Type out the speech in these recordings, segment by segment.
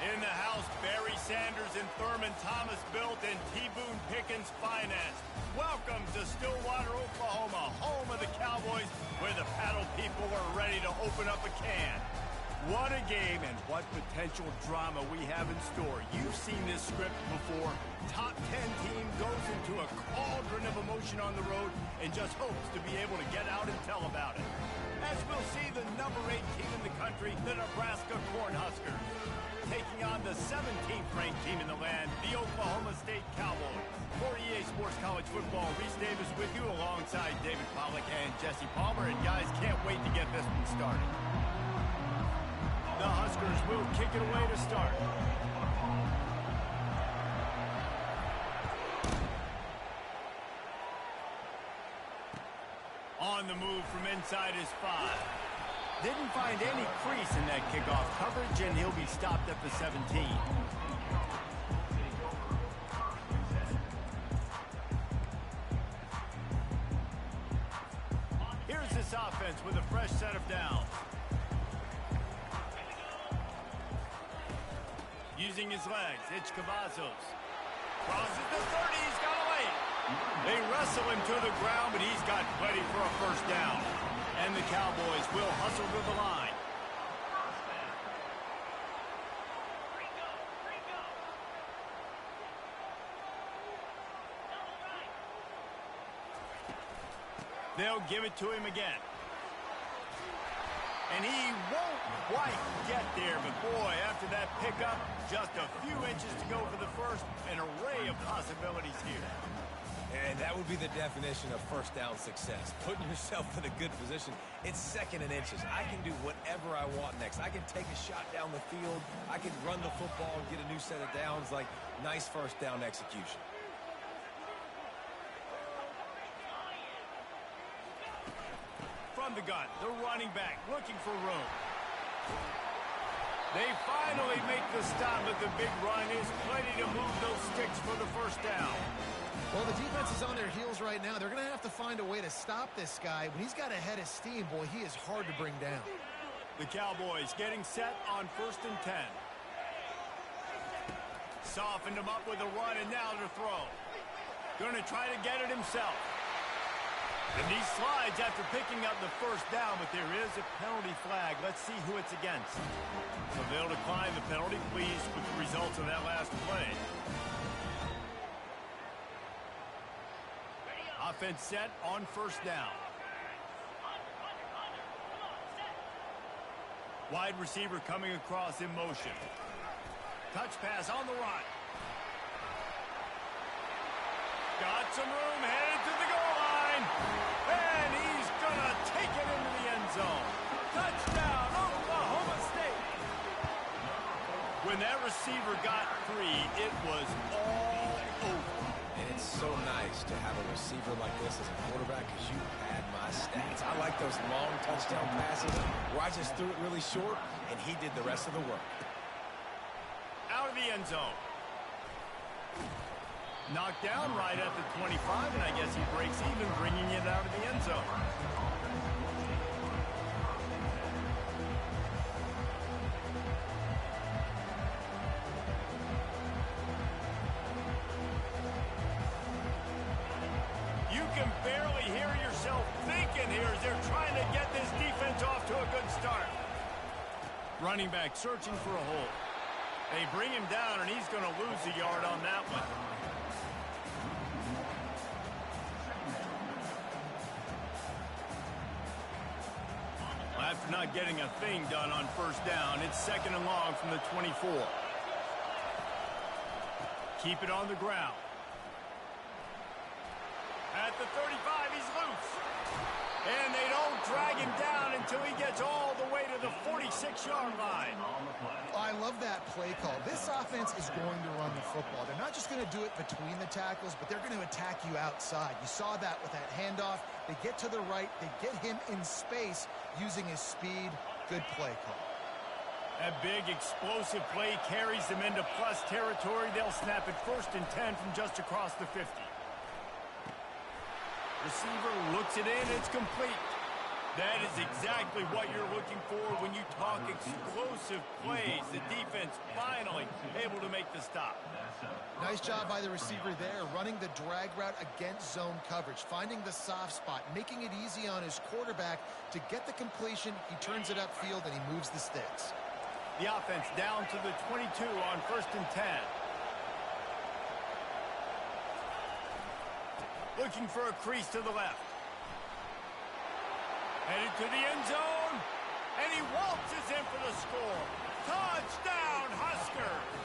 In the house, Barry Sanders and Thurman Thomas built and T. Boone Pickens financed. Welcome to Stillwater, Oklahoma, home of the Cowboys, where the paddle people are ready to open up a can. What a game and what potential drama we have in store. You've seen this script before. Top 10 team goes into a cauldron of emotion on the road and just hopes to be able to get out and tell about it. As we'll see the number 8 team in the country, the Nebraska Cornhuskers, taking on the 17th ranked team in the land, the Oklahoma State Cowboys. For EA Sports College Football, Reese Davis with you alongside David Pollack and Jesse Palmer. And guys, can't wait to get this one started. The Huskers will kick it away to start. On the move from inside his 5. Didn't find any crease in that kickoff coverage, and he'll be stopped at the 17. Here's this offense with a fresh set of downs. Using his legs, it's Cavazos. Crosses the 30, he's got away. They wrestle him to the ground, but he's got plenty for a first down. And the Cowboys will hustle to the line. They'll give it to him again. And he won't quite get there, but boy, after that pickup, just a few inches to go for the first. An array of possibilities here. And that would be the definition of first down success. Putting yourself in a good position. It's second and inches. I can do whatever I want next. I can take a shot down the field. I can run the football and get a new set of downs. Like, nice first down execution. From the gun, the running back looking for room. They finally make the stop, but the big run is plenty to move those sticks for the first down. Well, the defense is on their heels right now. They're going to have to find a way to stop this guy. When he's got a head of steam, boy, he is hard to bring down. The Cowboys getting set on 1st and 10. Softened him up with a run, and now to throw. Going to try to get it himself. And he slides after picking up the first down, but there is a penalty flag. Let's see who it's against. So they'll decline the penalty, pleased with the results of that last play. Offense set on 1st down. Wide receiver coming across in motion. Touch pass on the run. Got some room, headed to the goal line. And he's going to take it into the end zone. Touchdown, Oklahoma State. When that receiver got free, it was all over. And it's so nice to have a receiver like this as a quarterback because you pad my stats. I like those long touchdown passes where I just threw it really short and he did the rest of the work. Out of the end zone. Knocked down right at the 25, and I guess he breaks even, bringing it out of the end zone. You can barely hear yourself thinking here as they're trying to get this defense off to a good start. Running back searching for a hole. They bring him down, and he's going to lose a yard on that one. After not getting a thing done on 1st down, it's 2nd and long from the 24. Keep it on the ground. At the 35, he's loose. And they don't drag him down until he gets all the way to the 46-yard line. I love that play call. This offense is going to run the football. They're not just going to do it between the tackles, but they're going to attack you outside. You saw that with that handoff. They get to the right. They get him in space using his speed. Good play call. That big explosive play carries them into plus territory. They'll snap it 1st and 10 from just across the 50. Receiver looks it in. It's complete. That is exactly what you're looking for when you talk explosive plays. The defense finally able to make the stop. Nice job by the receiver there, running the drag route against zone coverage, finding the soft spot, making it easy on his quarterback to get the completion. He turns it upfield, and he moves the sticks. The offense down to the 22 on 1st and 10. Looking for a crease to the left. Headed to the end zone, and he waltzes in for the score. Touchdown, Husker!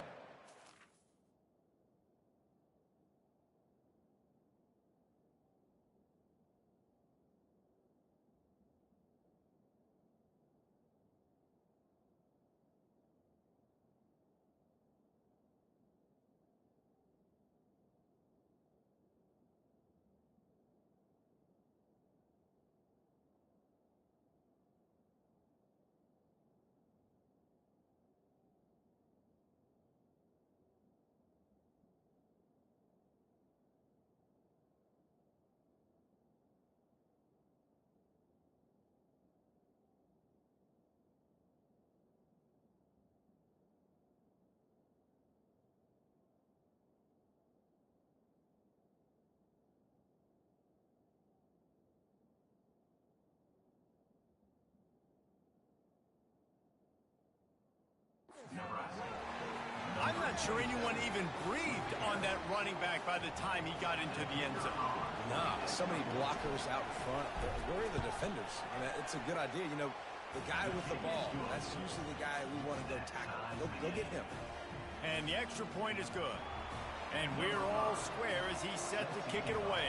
I'm not sure anyone even breathed on that running back by the time he got into the end zone. Nah, so many blockers out front. Where are the defenders? I mean, it's a good idea. You know, the guy with the ball, that's usually the guy we want to go tackle. Go get him. And the extra point is good. And we're all square as he's set to kick it away.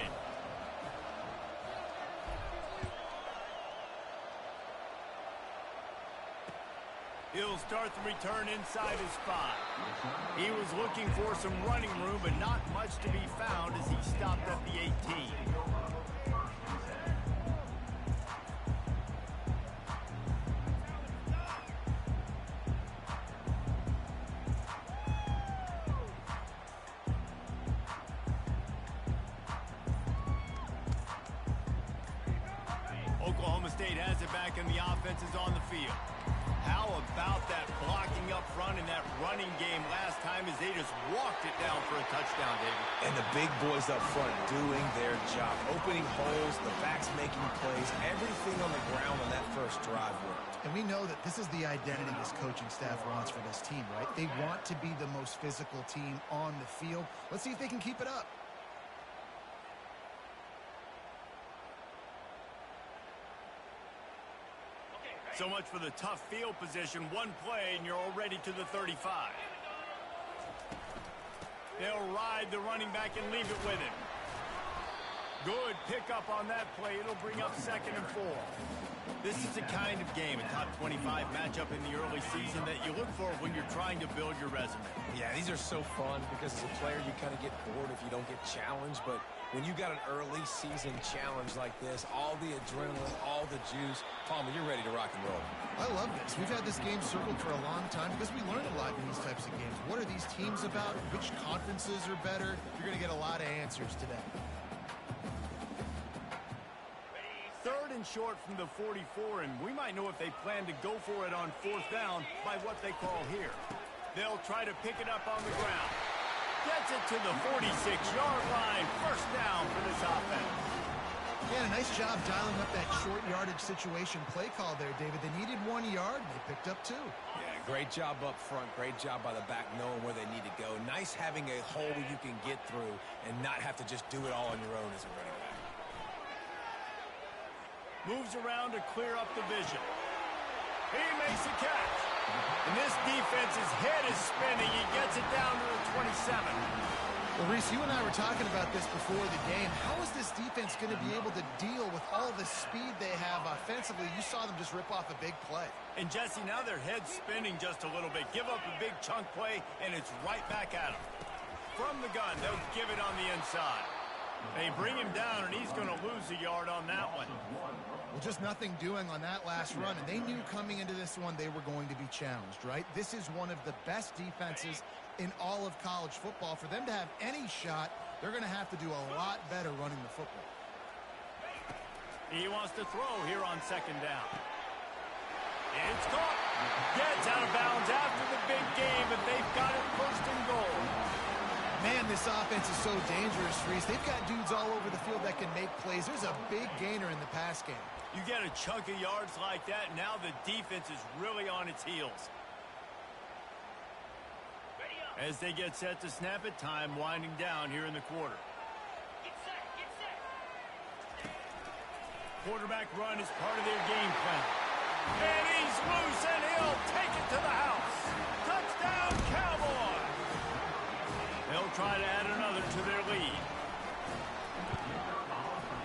He'll start the return inside his 5. He was looking for some running room, but not much to be found as he stopped at the 18. Oklahoma State has it back, and the offense is on the field. How about that blocking up front in that running game last time as they just walked it down for a touchdown, David? And the big boys up front doing their job. Opening holes, the backs making plays, everything on the ground on that first drive worked. And we know that this is the identity this coaching staff wants for this team, right? They want to be the most physical team on the field. Let's see if they can keep it up. So much for the tough field position. One play, and you're already to the 35. They'll ride the running back and leave it with him. Good pickup on that play. It'll bring up 2nd and 4. This is the kind of game, a top 25 matchup in the early season, that you look for when you're trying to build your resume. Yeah, these are so fun because as a player, you kind of get bored if you don't get challenged. But when you got an early season challenge like this, all the adrenaline, all the juice, Palmer, you're ready to rock and roll. I love this. We've had this game circled for a long time because we learn a lot in these types of games. What are these teams about? Which conferences are better? You're going to get a lot of answers today. 3rd and short from the 44, and we might know if they plan to go for it on 4th down by what they call here. They'll try to pick it up on the ground. Gets it to the 46-yard line. 1st down for this offense. Yeah, a nice job dialing up that short yardage situation play call there, David. They needed 1 yard. They picked up 2. Yeah, great job up front. Great job by the back knowing where they need to go. Nice having a hole you can get through and not have to just do it all on your own as a running back. Moves around to clear up the vision. He makes a catch. And this defense's head is spinning. He gets it down to the 27. Well, Reese, you and I were talking about this before the game. How is this defense going to be able to deal with all the speed they have offensively? You saw them just rip off a big play. And, Jesse, now their head's spinning just a little bit. Give up a big chunk play, and it's right back at them. From the gun, they'll give it on the inside. They bring him down, and he's going to lose a yard on that one. Well, just nothing doing on that last run, and they knew coming into this one they were going to be challenged, right? This is one of the best defenses in all of college football. For them to have any shot, they're going to have to do a lot better running the football. He wants to throw here on second down. It's caught. Gets out of bounds after the big game, but they've got it first and goal. Man, this offense is so dangerous, Reese. They've got dudes all over the field that can make plays. There's a big gainer in the pass game. You get a chunk of yards like that, now the defense is really on its heels. As they get set to snap it, time winding down here in the quarter. Get set. Quarterback run is part of their game plan. And he's loose, and he'll take it to the house. Touchdown, Cowboy! They'll try to add another to their lead.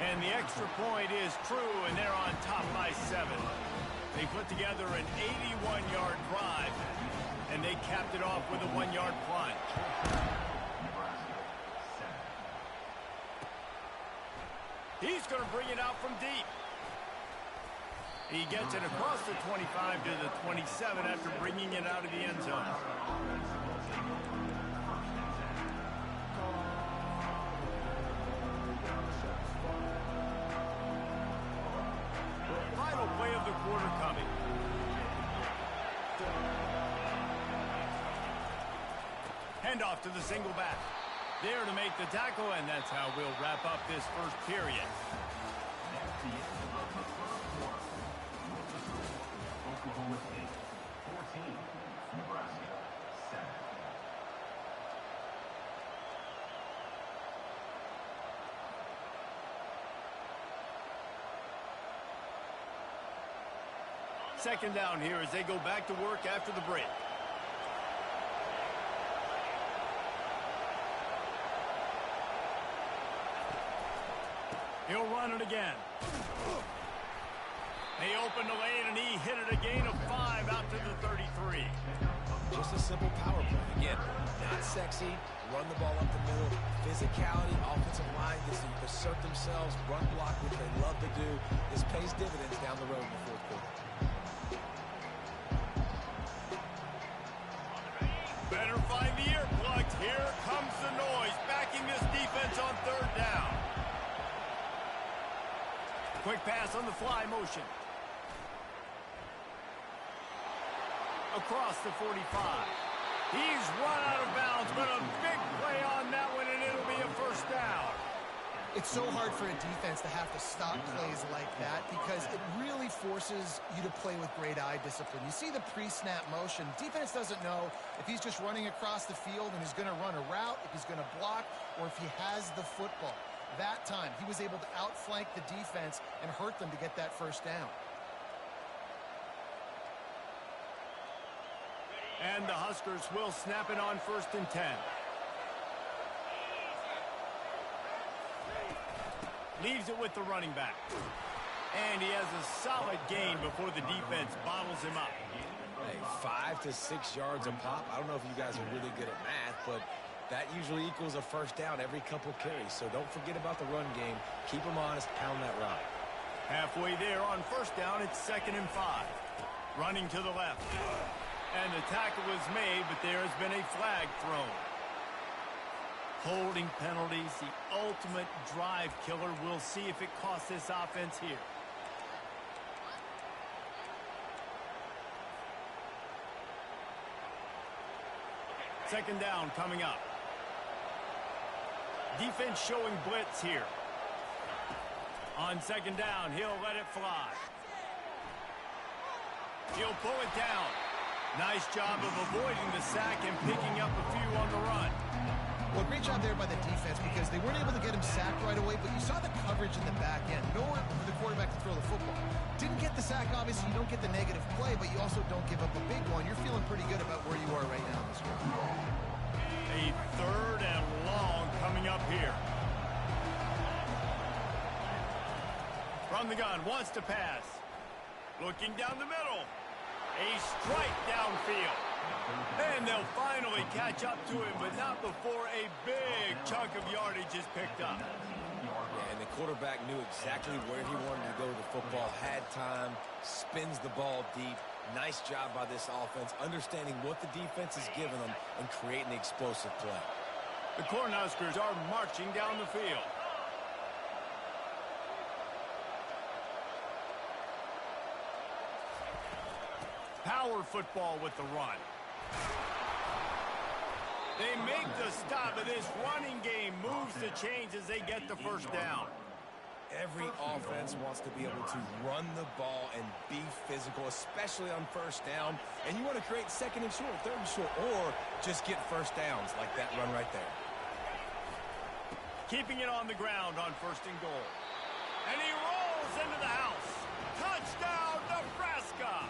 And the extra point is true, and they're on top by 7. They put together an 81-yard drive, and they capped it off with a 1-yard plunge. He's going to bring it out from deep. He gets it across the 25 to the 27 after bringing it out of the end zone. Final play of the quarter coming. Handoff to the single back. There to make the tackle, and that's how we'll wrap up this first period. Oklahoma State 14, Nebraska 7. Second down here as they go back to work after the break. He'll run it again. They opened the lane, and he hit it a gain of 5 out to the 33. Just a simple power play. Again, not sexy, run the ball up the middle. Physicality, offensive line gets to assert themselves, run block, which they love to do. This pays dividends down the road in the fourth quarter. Better find the earplugs. Here comes the noise, backing this defense on third down. Quick pass on the fly motion. Across the 45. He's run out of bounds, but a big play on that one, and it'll be a first down. It's so hard for a defense to have to stop plays like that because it really forces you to play with great eye discipline. You see the pre-snap motion. Defense doesn't know if he's just running across the field and he's going to run a route, if he's going to block, or if he has the football. That time, he was able to outflank the defense and hurt them to get that first down. And the Huskers will snap it on 1st and 10. Leaves it with the running back. And he has a solid gain before the defense bottles him up. Hey, 5 to 6 yards a pop. I don't know if you guys are really good at math, but that usually equals a first down every couple carries. So don't forget about the run game. Keep them honest, pound that rock. Halfway there on first down, it's 2nd and 5. Running to the left. And the tackle was made, but there has been a flag thrown. Holding penalties, the ultimate drive killer. We'll see if it costs this offense here. Second down coming up. Defense showing blitz here. On second down, he'll let it fly. He'll pull it down. Nice job of avoiding the sack and picking up a few on the run. Well, great job there by the defense because they weren't able to get him sacked right away, but you saw the coverage in the back end. Nowhere for the quarterback to throw the football. Didn't get the sack, obviously. You don't get the negative play, but you also don't give up a big one. You're feeling pretty good about where you are right now in this game. A 3rd and long coming up here. From the gun, wants to pass. Looking down the middle. A strike downfield. And they'll finally catch up to him, but not before a big chunk of yardage is picked up. Yeah, and the quarterback knew exactly where he wanted to go with the football, had time, spins the ball deep. Nice job by this offense, understanding what the defense is giving them and creating the explosive play. The Cornhuskers are marching down the field. power football with the run. They make the stop, and this running game moves the chains as they get the first down. Every offense wants to be able to run the ball and be physical, especially on first down. And you want to create second and short, third and short, or just get first downs like that run right there. Keeping it on the ground on first and goal. And he rolls into the house. Touchdown, Nebraska!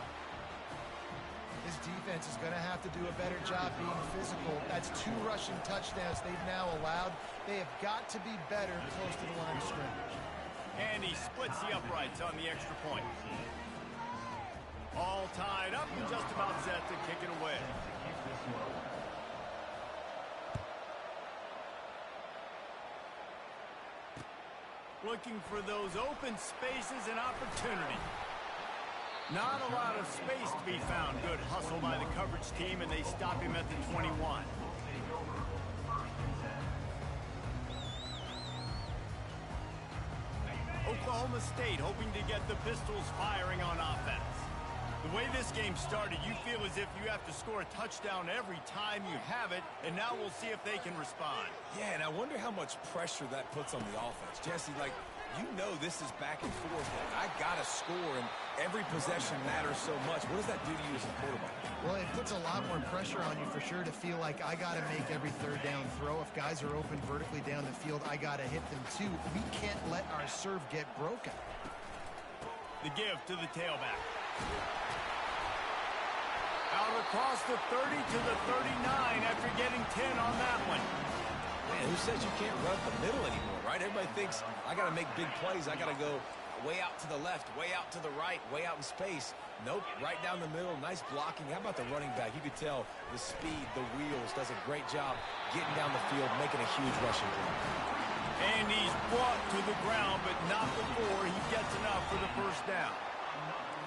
This defense is going to have to do a better job being physical. That's 2 rushing touchdowns they've now allowed. They have got to be better close to the line of scrimmage. And he splits the uprights on the extra point. All tied up and just about set to kick it away. Looking for those open spaces and opportunity. Not a lot of space to be found. Good hustle by the coverage team, and they stop him at the 21. Oklahoma State hoping to get the Pistols firing on offense. The way this game started, you feel as if you have to score a touchdown every time you have it, and now we'll see if they can respond. Yeah, and I wonder how much pressure that puts on the offense. Jesse, like, you know this is back and forth. I got to score, and every possession matters so much. What does that do to you as a quarterback? Well, it puts a lot more pressure on you for sure to feel like I got to make every third down throw. If guys are open vertically down the field, I got to hit them too. We can't let our serve get broken. The give to the tailback. Out across the 30 to the 39 after getting 10 on that one. Man, who says you can't run the middle anymore, right? Everybody thinks I got to make big plays. I got to go way out to the left, way out to the right, way out in space. Nope, right down the middle. Nice blocking. How about the running back? You could tell the speed, the wheels, does a great job getting down the field, making a huge rushing play. And he's brought to the ground, but not before he gets enough for the first down.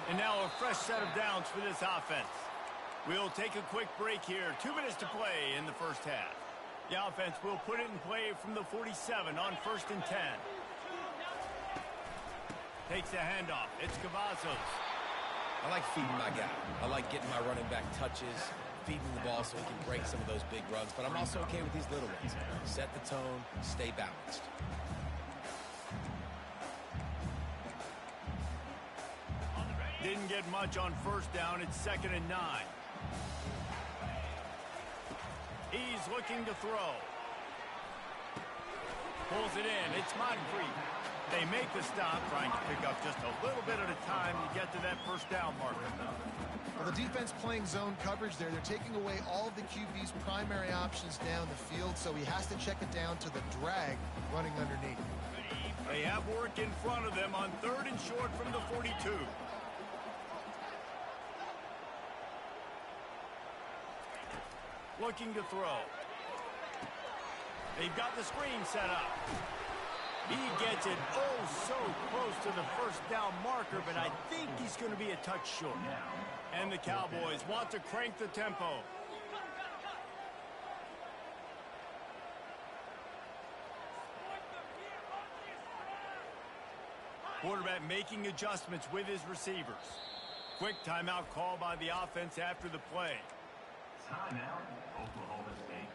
And now a fresh set of downs for this offense. We'll take a quick break here. 2 minutes to play in the first half. The offense will put it in play from the 47 on first and 10. Takes a handoff. It's Cavazos. I like feeding my guy. I like getting my running back touches, feeding the ball so he can break some of those big runs. But I'm also okay with these little ones. Set the tone, stay balanced. Didn't get much on first down. It's 2nd and 9. He's looking to throw. Pulls it in. It's Moncrief. They make the stop, trying to pick up just a little bit at a time to get to that first down marker. Well, the defense playing zone coverage there. They're taking away all of the QB's primary options down the field, so he has to check it down to the drag running underneath. They have work in front of them on 3rd and short from the 42. Looking to throw. They've got the screen set up. He gets it so close to the first down marker, but I think he's going to be a touch short. And the Cowboys want to crank the tempo. Quarterback making adjustments with his receivers. Quick timeout call by the offense after the play. Timeout, Oklahoma State.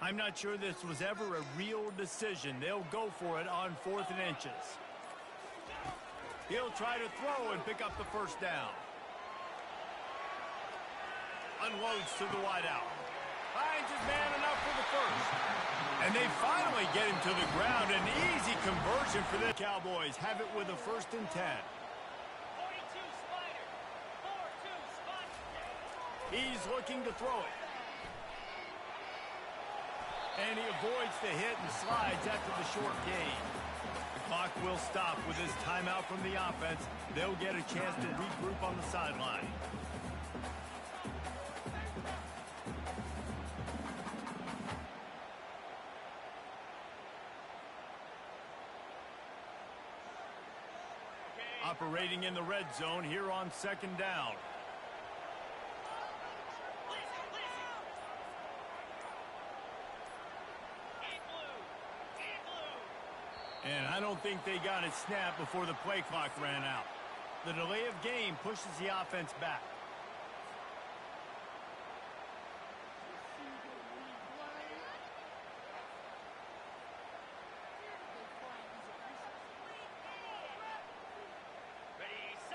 I'm not sure this was ever a real decision. They'll go for it on 4th and inches. He'll try to throw and pick up the first down. Unloads to the wideout. Finds his man enough for the first. And they finally get him to the ground. An easy conversion for the Cowboys. Have it with a 1st and 10. 42 Spider. 4-2 Spider. He's looking to throw it. And he avoids the hit and slides after the short gain. The clock will stop with this timeout from the offense. They'll get a chance to regroup on the sideline. operating in the red zone here on second down. And I don't think they got it snapped before the play clock ran out. The delay of game pushes the offense back.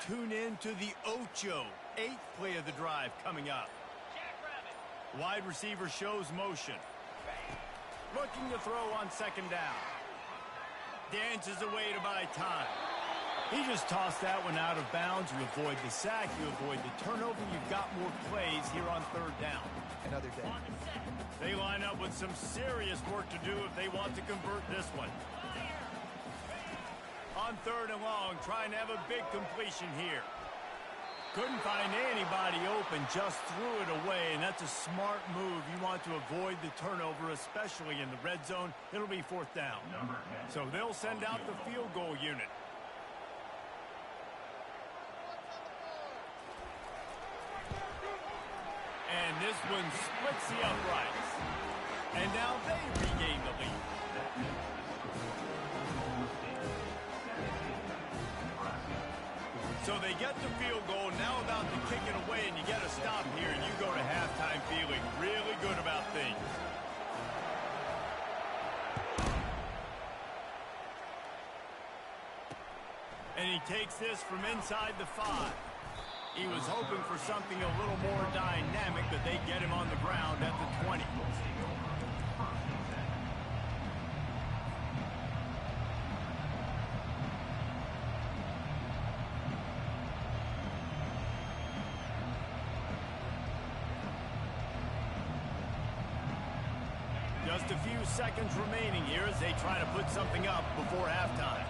Tune in to the Ocho, 8th play of the drive coming up. Wide receiver shows motion. Looking to throw on second down. Dances away to buy time. He just tossed that one out of bounds. You avoid the sack, you avoid the turnover. You've got more plays here on third down. Another day. They line up with some serious work to do if they want to convert this one. On third and long, trying to have a big completion here. Couldn't find anybody open, just threw it away, and that's a smart move. You want to avoid the turnover, especially in the red zone. It'll be fourth down. So they'll send out the field goal unit. And this one splits the uprights. And now they regain the lead. So they get the field goal, now about to kick it away, and you get a stop here, and you go to halftime feeling really good about things. And he takes this from inside the 5. He was hoping for something a little more dynamic, but they get him on the ground at the 20. Just a few seconds remaining here as they try to put something up before halftime.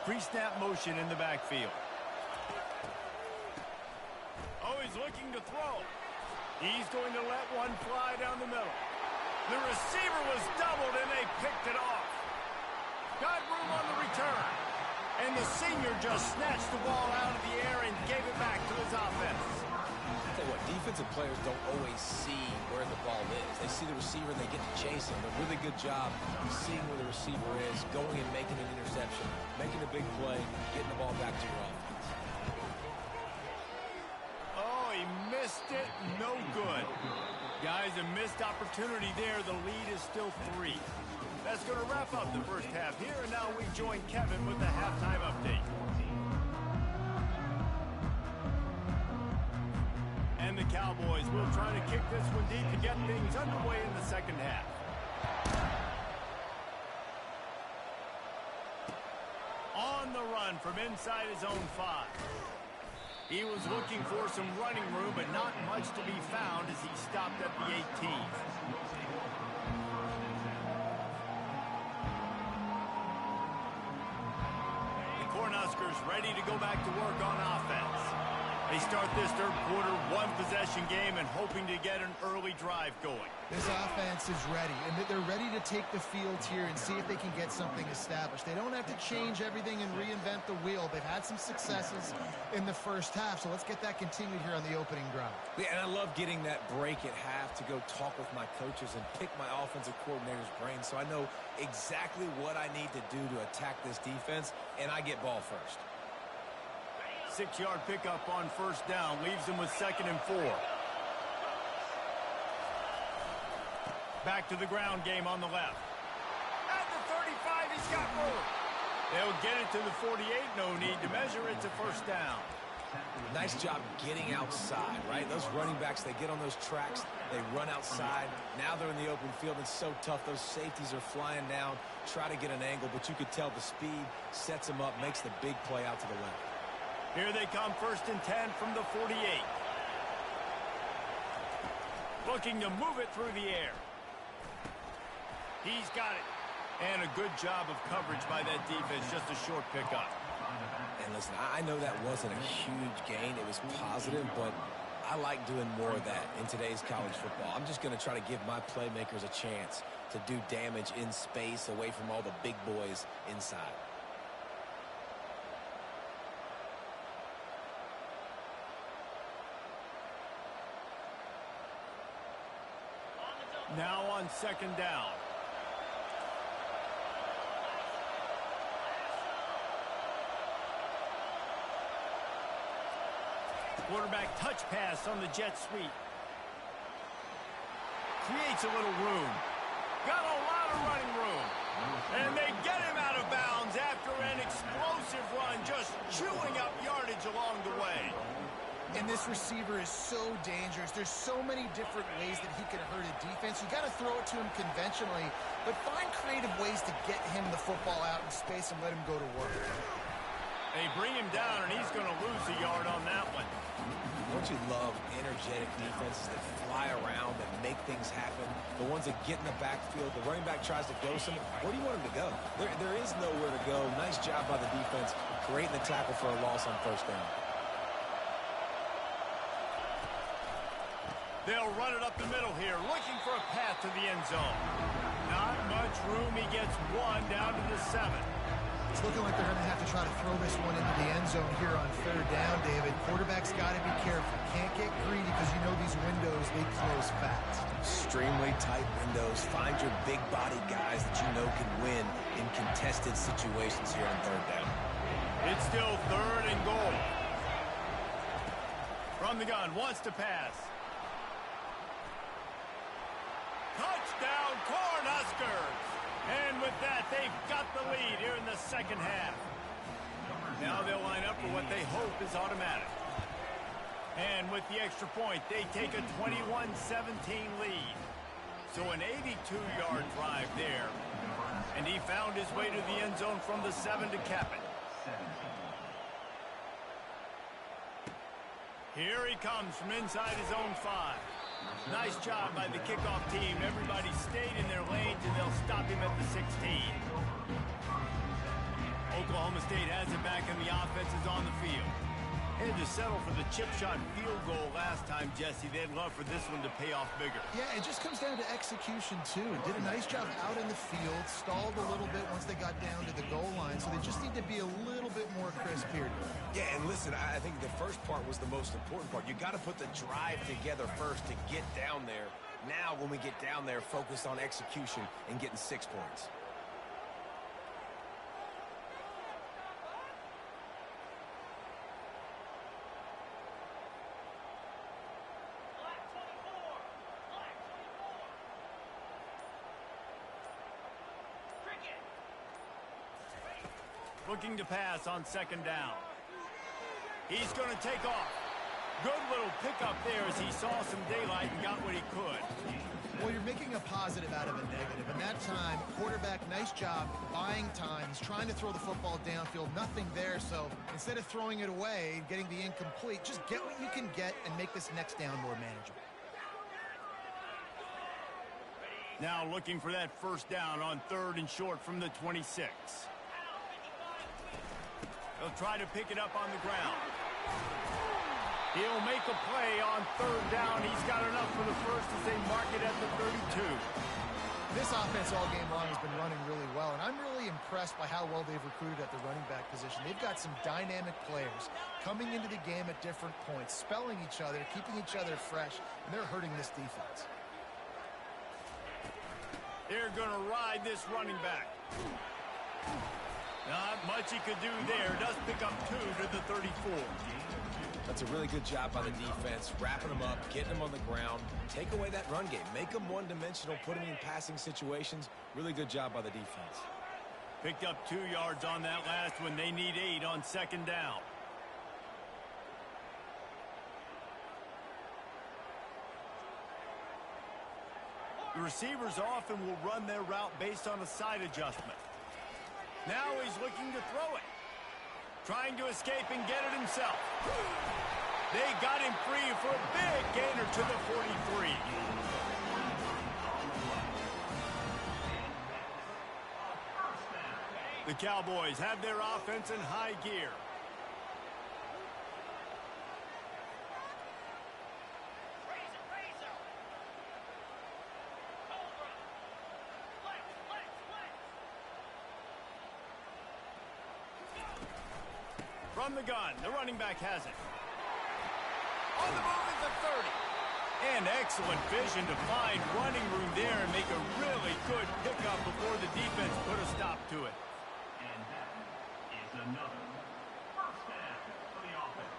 Pre-snap motion in the backfield. Oh, he's looking to throw. He's going to let one fly down the middle. The receiver was doubled and they picked it off. Got room on the return. And the senior just snatched the ball out of the air and gave it back to his offense. Tell you what, defensive players don't always see where the ball is. They see the receiver and they get to chase him. A really good job seeing where the receiver is, going and making an interception, making a big play, getting the ball back to your offense. Oh, he missed it. No good. Guys, a missed opportunity there. The lead is still 3. That's going to wrap up the first half here, and now we join Kevin with the halftime update. And the Cowboys will try to kick this one deep to get things underway in the second half. On the run from inside his own 5. He was looking for some running room, but not much to be found as he stopped at the 18. The Cornhuskers ready to go back to work on offense. They start this third quarter, one-possession game, and hoping to get an early drive going. This offense is ready, and they're ready to take the field here and see if they can get something established. They don't have to change everything and reinvent the wheel. They've had some successes in the first half, so let's get that continued here on the opening drive. Yeah, and I love getting that break at half to go talk with my coaches and pick my offensive coordinator's brain so I know exactly what I need to do to attack this defense, and I get ball first. 6-yard pickup on first down leaves them with 2nd and 4. Back to the ground game on the left. At the 35, he's got room. They'll get it to the 48. No need to measure. It's a first down. Nice job getting outside, right? Those running backs, they get on those tracks, they run outside. Now they're in the open field. It's so tough. Those safeties are flying down, try to get an angle, but you could tell the speed sets them up, makes the big play out to the left. Here they come, 1st and 10 from the 48. Looking to move it through the air. He's got it. And a good job of coverage by that defense, just a short pickup. And listen, I know that wasn't a huge gain. It was positive, but I like doing more of that in today's college football. I'm just going to try to give my playmakers a chance to do damage in space away from all the big boys inside. Now on second down. Quarterback touch pass on the jet sweep. Creates a little room. Got a lot of running room. And they get him out of bounds after an explosive run, just chewing up yardage along the way. And this receiver is so dangerous. There's so many different ways that he can hurt a defense. You got to throw it to him conventionally, but find creative ways to get him the football out in space and let him go to work. They bring him down, and he's going to lose a yard on that one. Don't you love energetic defenses that fly around and make things happen? The ones that get in the backfield, the running back tries to go somewhere. Where do you want him to go? There is nowhere to go. Nice job by the defense creating the tackle for a loss on first down. They'll run it up the middle here, looking for a path to the end zone. Not much room. He gets one down to the 7. It's looking like they're going to have to try to throw this one into the end zone here on third down, David. Quarterback's got to be careful. Can't get greedy because you know these windows, they close fast. Extremely tight windows. Find your big body guys that you know can win in contested situations here on third down. It's still third and goal. From the gun, wants to pass. Touchdown, Cornhuskers! And with that, they've got the lead here in the second half. Now they'll line up for what they hope is automatic. And with the extra point, they take a 21-17 lead. So an 82-yard drive there. And he found his way to the end zone from the 7 to cap it. Here he comes from inside his own 5. Nice job by the kickoff team. Everybody stayed in their lanes, and they'll stop him at the 16. Oklahoma State has it back, and the offense is on the field. Had to settle for the chip shot field goal last time, Jesse. They'd love for this one to pay off bigger. Yeah, it just comes down to execution, too. Did a nice job out in the field, stalled a little bit once they got down to the goal line, so they just need to be a little bit more crisp here. Yeah, and listen, I think the first part was the most important part. You got to put the drive together first to get down there. Now, when we get down there, focus on execution and getting 6 points. Looking to pass on second down. He's going to take off. Good little pickup there as he saw some daylight and got what he could. Well, you're making a positive out of a negative. And that time, quarterback, nice job buying time. He's trying to throw the football downfield. Nothing there. So instead of throwing it away and getting the incomplete, just get what you can get and make this next down more manageable. Now looking for that first down on third and short from the 26. He'll try to pick it up on the ground. He'll make a play on third down. He's got enough for the first as they mark it at the 32. This offense all game long has been running really well, and I'm really impressed by how well they've recruited at the running back position. They've got some dynamic players coming into the game at different points, spelling each other, keeping each other fresh, and they're hurting this defense. They're going to ride this running back. Not much he could do there. Does pick up 2 to the 34. That's a really good job by the defense, wrapping them up, getting them on the ground. Take away that run game. Make them one-dimensional, put them in passing situations. Really good job by the defense. Picked up 2 yards on that last one. They need 8 on second down. The receivers often will run their route based on a side adjustment. Now he's looking to throw it. Trying to escape and get it himself. They got him free for a big gainer to the 43. The Cowboys have their offense in high gear. From the gun, the running back has it. On the move at the 30. And excellent vision to find running room there and make a really good pickup before the defense put a stop to it. And that is another first down for the offense.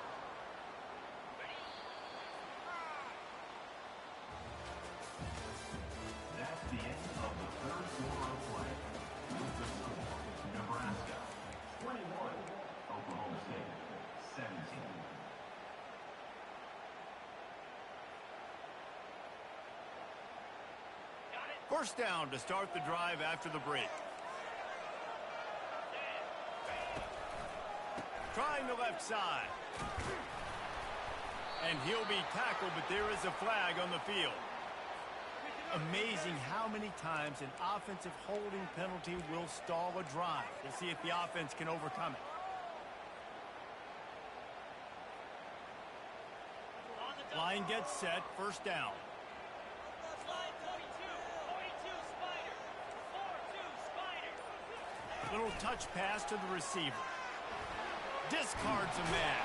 That's the end of the third quarter of play. With the score, Nebraska 21, Oklahoma State 17. First down to start the drive after the break. Trying the left side. And he'll be tackled, but there is a flag on the field. Amazing how many times an offensive holding penalty will stall a drive. We'll see if the offense can overcome it. Line gets set, first down. Little touch pass to the receiver. Discards a man.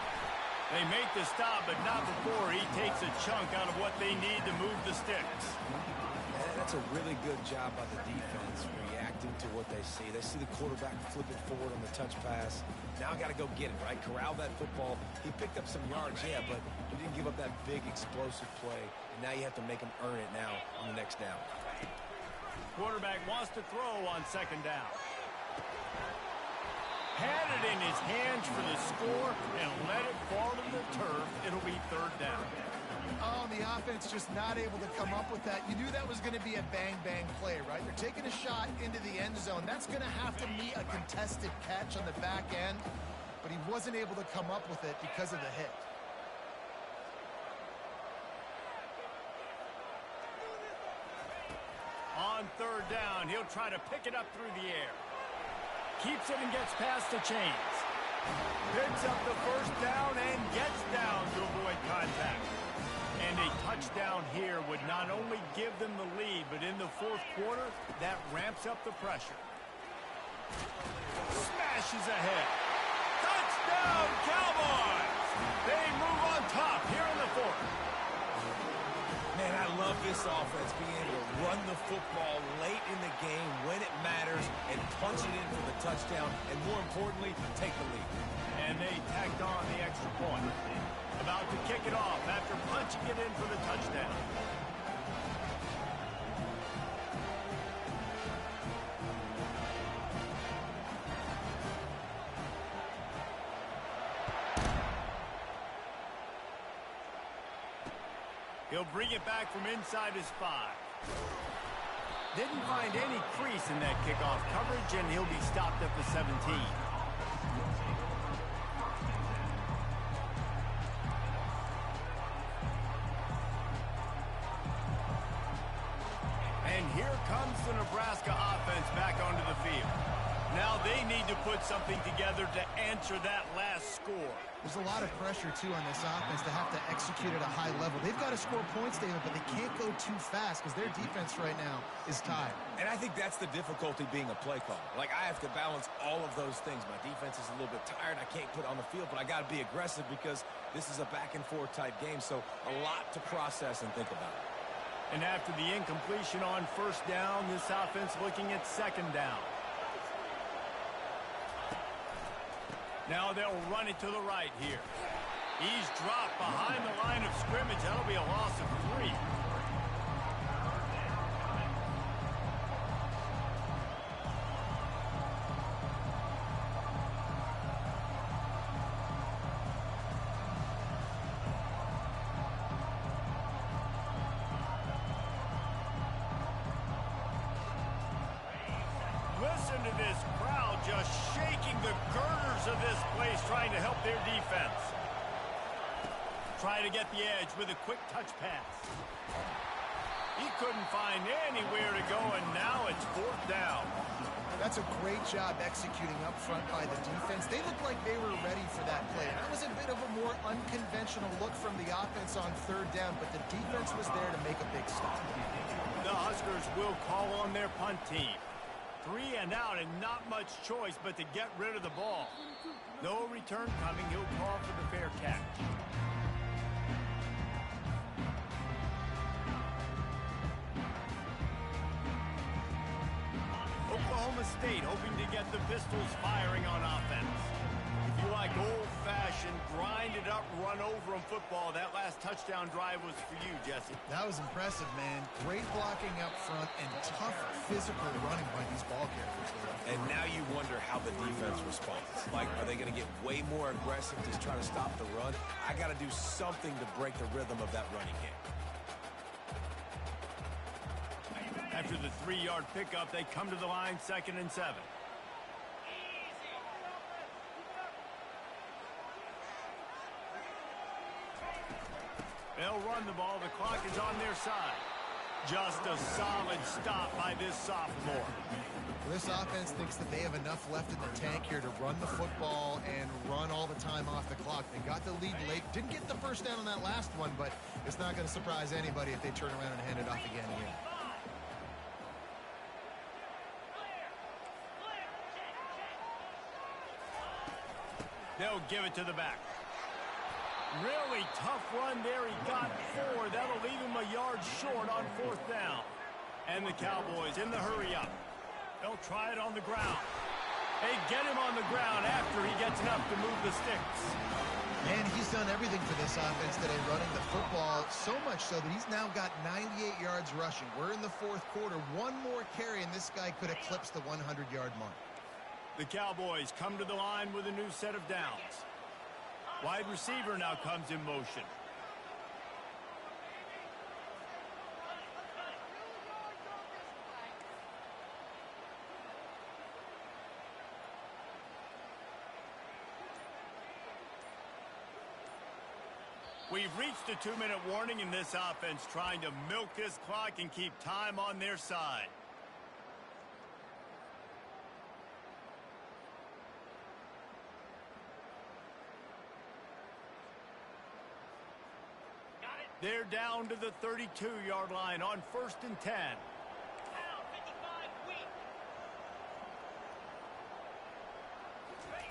They make the stop, but not before he takes a chunk out of what they need to move the sticks. And that's a really good job by the defense, reacting to what they see. They see the quarterback flip it forward on the touch pass. Now got to go get it, right? Corral that football. He picked up some yards, yeah, but he didn't give up that big explosive play. And now you have to make him earn it now on the next down. Quarterback wants to throw on second down. Had it in his hands for the score and let it fall to the turf. It'll be third down. Oh, the offense just not able to come up with that. You knew that was going to be a bang-bang play, right? They're taking a shot into the end zone. That's going to have to be a contested catch on the back end, but he wasn't able to come up with it because of the hit. On third down, he'll try to pick it up through the air. Keeps it and gets past the chains. Picks up the first down and gets down to avoid contact. And a touchdown here would not only give them the lead, but in the fourth quarter, that ramps up the pressure. Smashes ahead. Touchdown, Cowboys! They move on top here in the fourth. Man, I love this offense being able to run the football late in the game when it matters and punch it in for the touchdown, and more importantly, take the lead. And they tacked on the extra point. About to kick it off after punching it in for the touchdown. He'll bring it back from inside his 5. Didn't find any crease in that kickoff coverage, and he'll be stopped at the 17. And here comes the Nebraska offense back onto the field. Now they need to put something together to answer that last score. There's a lot of pressure, too, on this offense to have to execute at a high level. They've got to score points, David, but they can't go too fast because their defense right now is tired. And I think that's the difficulty being a play caller. Like, I have to balance all of those things. My defense is a little bit tired. I can't put on the field, but I got to be aggressive because this is a back-and-forth type game, so a lot to process and think about. And after the incompletion on first down, this offense looking at second down. Now they'll run it to the right here. He's dropped behind the line of scrimmage. That'll be a loss of 3. Listen to this crowd just shaking the girders of this place, trying to help their defense. Trying to get the edge with a quick touch pass. He couldn't find anywhere to go, and now it's fourth down. That's a great job executing up front by the defense. They looked like they were ready for that play. That was a bit of a more unconventional look from the offense on third down, but the defense was there to make a big stop. The Huskers will call on their punt team. 3 and out, and not much choice but to get rid of the ball. No return coming. He'll call for the fair catch. State, hoping to get the Pistols firing on offense. If you like old-fashioned, grind-it-up, run-over-'em football, that last touchdown drive was for you, Jesse. That was impressive, man. Great blocking up front and tough physical running by these ball carriers. And now you wonder how the defense responds. Like, are they going to get way more aggressive to try to stop the run? I got to do something to break the rhythm of that running game. After the 3-yard pickup, they come to the line, 2nd and 7. They'll run the ball. The clock is on their side. Just a solid stop by this sophomore. This offense thinks that they have enough left in the tank here to run the football and run all the time off the clock. They got the lead late. Didn't get the first down on that last one, but it's not going to surprise anybody if they turn around and hand it off again here. They'll give it to the back. Really tough run there. He got 4. That'll leave him a yard short on 4th down. And the Cowboys in the hurry up. They'll try it on the ground. They get him on the ground after he gets enough to move the sticks. And he's done everything for this offense today, running the football, so much so that he's now got 98 yards rushing. We're in the 4th quarter. One more carry, and this guy could eclipse the 100-yard mark. The Cowboys come to the line with a new set of downs. Wide receiver now comes in motion. We've reached a 2-minute warning in this offense, trying to milk this clock and keep time on their side. They're down to the 32-yard line on 1st and 10.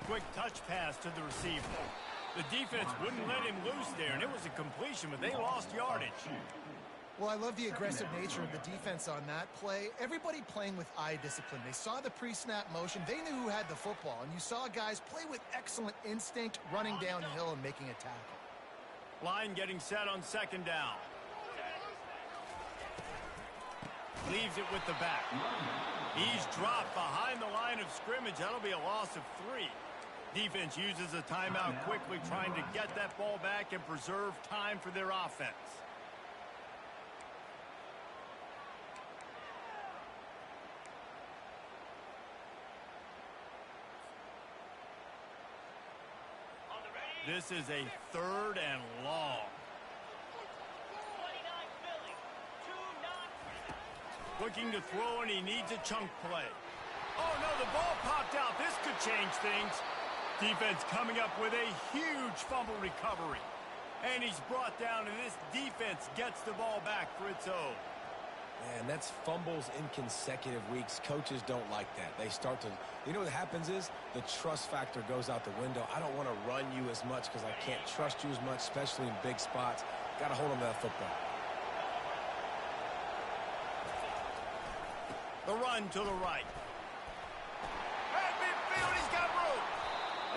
Quick touch pass to the receiver. The defense wouldn't let him loose there, and it was a completion, but they lost yardage. Well, I love the aggressive nature of the defense on that play. Everybody playing with eye discipline. They saw the pre-snap motion. They knew who had the football, and you saw guys play with excellent instinct, running downhill and making a tackle. Line getting set on 2nd down. Leaves it with the back. He's dropped behind the line of scrimmage. That'll be a loss of 3. Defense uses a timeout quickly, trying to get that ball back and preserve time for their offense. This is a 3rd and long. Looking to throw, and he needs a chunk play. Oh, no, the ball popped out. This could change things. Defense coming up with a huge fumble recovery. And he's brought down, and this defense gets the ball back for its own. Man, that's fumbles in consecutive weeks. Coaches don't like that. They start to, you know what happens is the trust factor goes out the window. I don't want to run you as much because I can't trust you as much, especially in big spots. Got to hold on to that football. The run to the right. At midfield, he's got room.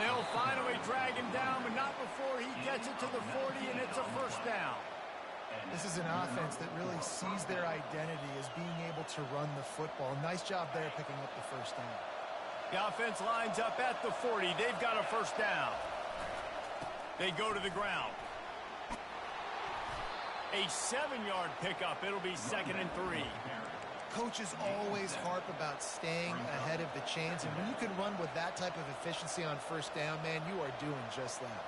They'll finally drag him down, but not before he gets it to the 40, and it's a 1st down. This is an offense that really sees their identity as being able to run the football. Nice job there picking up the 1st down. The offense lines up at the 40. They've got a 1st down. They go to the ground. A 7-yard pickup. It'll be 2nd and 3. Coaches always harp about staying ahead of the chains, and when you can run with that type of efficiency on 1st down, man, you are doing just that.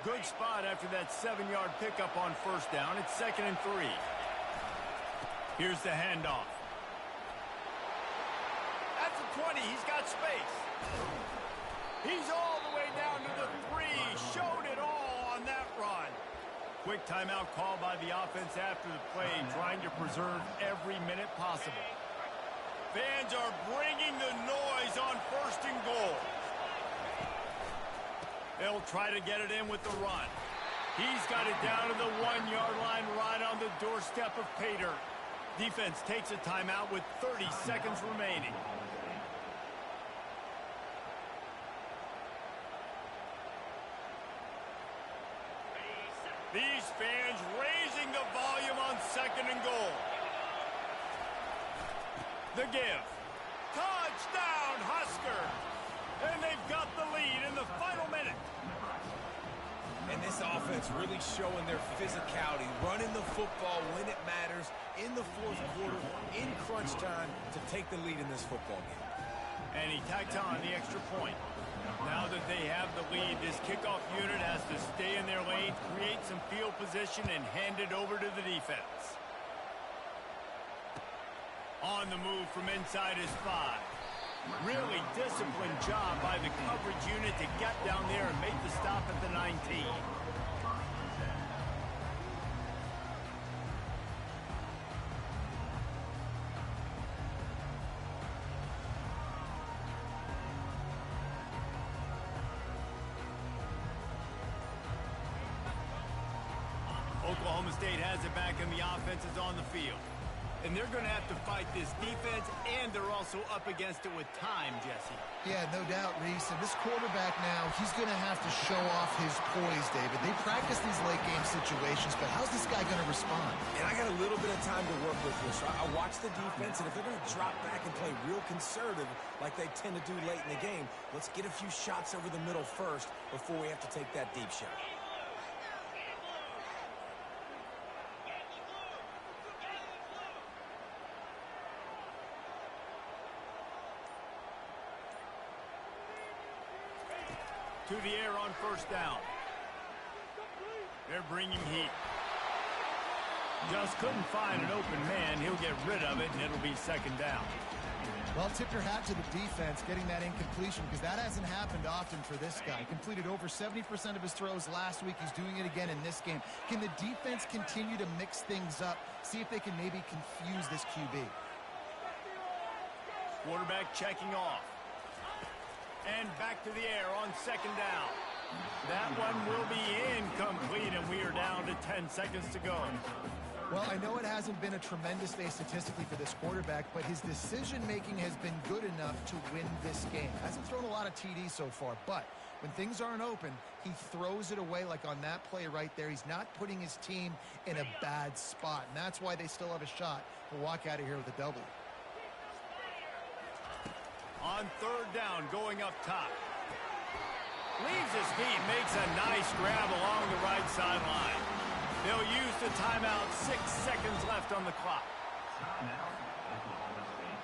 Good spot after that 7-yard pickup on 1st down. It's 2nd and 3. Here's the handoff. That's a 20. He's got space. He's all the way down to the 3. Showed it all on that run. Quick timeout call by the offense after the play, trying to preserve every minute possible. Fans are bringing the noise on 1st and goal. They'll try to get it in with the run. He's got it down to the 1-yard line right on the doorstep of pay dirt. Defense takes a timeout with 30 seconds remaining. These fans raising the volume on 2nd and goal. The give. Touchdown, Huskers! And they've got the lead in the final minute. And this offense really showing their physicality, running the football when it matters, in the 4th quarter, in crunch time, to take the lead in this football game. And he tacked on the extra point. Now that they have the lead, this kickoff unit has to stay in their lane, create some field position, and hand it over to the defense. On the move from inside his 5. Really disciplined job by the coverage unit to get down there and make the stop at the 19. Oklahoma State has it back and the offense is on the field. And they're going to have to fight this defense, and they're also up against it with time, Jesse. Yeah, no doubt, Reese. And this quarterback now, he's going to have to show off his poise, David. They practice these late-game situations, but how's this guy going to respond? And I got a little bit of time to work with here, so I watch the defense, and if they're going to drop back and play real conservative like they tend to do late in the game, let's get a few shots over the middle first before we have to take that deep shot. To the air on 1st down. They're bringing heat. Just couldn't find an open man. He'll get rid of it, and it'll be 2nd down. Well, tip your hat to the defense getting that incompletion, because that hasn't happened often for this guy. Completed over 70% of his throws last week. He's doing it again in this game. Can the defense continue to mix things up? See if they can maybe confuse this QB. Quarterback checking off. And back to the air on 2nd down. That one will be incomplete, and we are down to 10 seconds to go. Well, I know it hasn't been a tremendous day statistically for this quarterback, but his decision-making has been good enough to win this game. Hasn't thrown a lot of TDs so far, but when things aren't open, he throws it away like on that play right there. He's not putting his team in a bad spot, and that's why they still have a shot to walk out of here with a W. On 3rd down, going up top. Leaves his feet, makes a nice grab along the right sideline. They'll use the timeout. 6 seconds left on the clock. Timeout, Oklahoma State.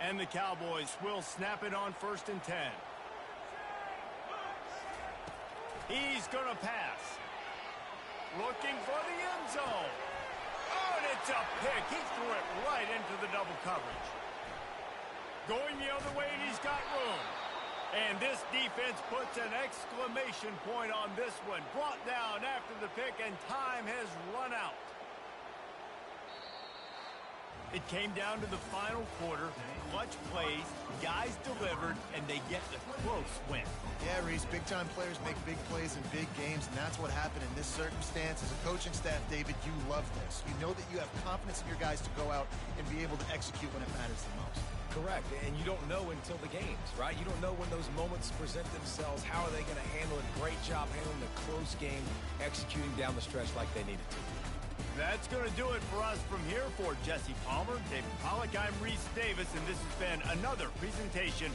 And the Cowboys will snap it on 1st and 10. He's going to pass. Looking for the end zone. Oh, and it's a pick. He threw it right into the double coverage. Going the other way, and he's got room. And this defense puts an exclamation point on this one. Brought down after the pick, and time has run out. It came down to the final quarter. Clutch plays, guys delivered, and they get the close win. Yeah, Reese, big-time players make big plays in big games, and that's what happened in this circumstance. As a coaching staff, David, you love this. You know that you have confidence in your guys to go out and be able to execute when it matters the most. Correct, and you don't know until the games, right? You don't know when those moments present themselves. How are they going to handle it? Great job handling the close game, executing down the stretch like they needed to. That's going to do it for us from here. For Jesse Palmer, David Pollack, I'm Reese Davis, and this has been another presentation